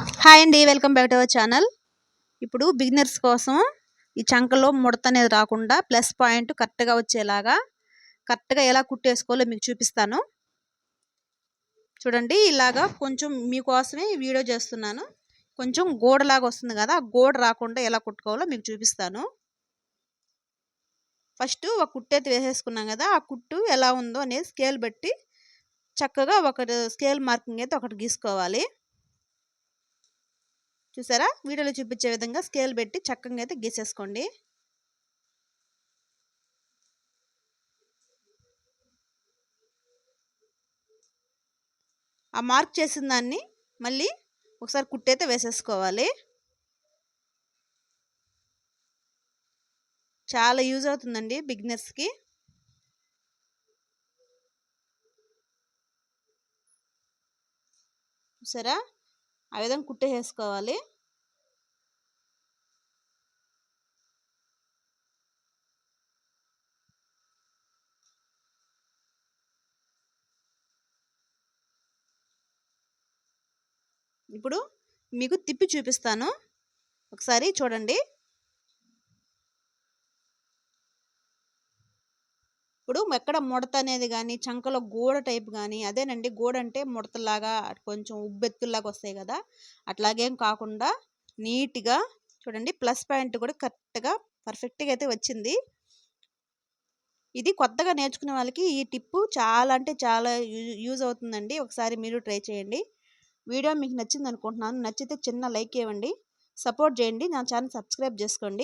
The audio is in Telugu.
హాయ్ అండి, welcome back to our channel. ఇప్పుడు బిగినర్స్ కోసం ఈ చంకలో ముడత అనేది రాకుండా ప్లస్ పాయింట్ కరెక్ట్గా వచ్చేలాగా కరెక్ట్గా ఎలా కుట్టేసుకోవాలో మీకు చూపిస్తాను. చూడండి, ఇలాగా కొంచెం మీకోసమే ఈ వీడియో చేస్తున్నాను. కొంచెం గోడలాగా వస్తుంది కదా, ఆ గోడ రాకుండా ఎలా కుట్టుకోవాలో మీకు చూపిస్తాను. ఫస్ట్ ఒక కుట్టు అయితే వేసేసుకున్నాం కదా, ఆ కుట్టు ఎలా ఉందో అనేది స్కేల్ పెట్టి చక్కగా ఒక స్కేల్ మార్కింగ్ అయితే ఒకటి గీసుకోవాలి. చూసారా, వీడియోలో చూపించే విధంగా స్కేల్ పెట్టి చక్కగా అయితే గీసేసుకోండి. ఆ మార్క్ చేసిన దాన్ని మళ్ళీ ఒకసారి కుట్టయితే వేసేసుకోవాలి. చాలా యూజ్ అవుతుందండి బిగినర్స్కి. చూసారా, ఆ విధంగా కుట్టేసుకోవాలి. ఇప్పుడు మీకు తిప్పి చూపిస్తాను, ఒకసారి చూడండి. ఇప్పుడు ఎక్కడ ముడత అనేది కానీ చంకలో గోడ టైప్ కానీ, అదేనండి గోడ అంటే ముడతలాగా కొంచెం ఉబ్బెత్తుల్లాగా వస్తాయి కదా, అట్లాగేం కాకుండా నీట్గా చూడండి. ప్లస్ పాయింట్ కూడా కరెక్ట్గా పర్ఫెక్ట్గా అయితే వచ్చింది. ఇది కొత్తగా నేర్చుకునే వాళ్ళకి ఈ టిప్పు చాలా అంటే చాలా యూజ్ అవుతుందండి. ఒకసారి మీరు ట్రై చేయండి. వీడియో మీకు నచ్చింది అనుకుంటున్నాను. నచ్చితే చిన్న లైక్ ఇవ్వండి, సపోర్ట్ చేయండి, నా ఛానల్ సబ్స్క్రైబ్ చేసుకోండి.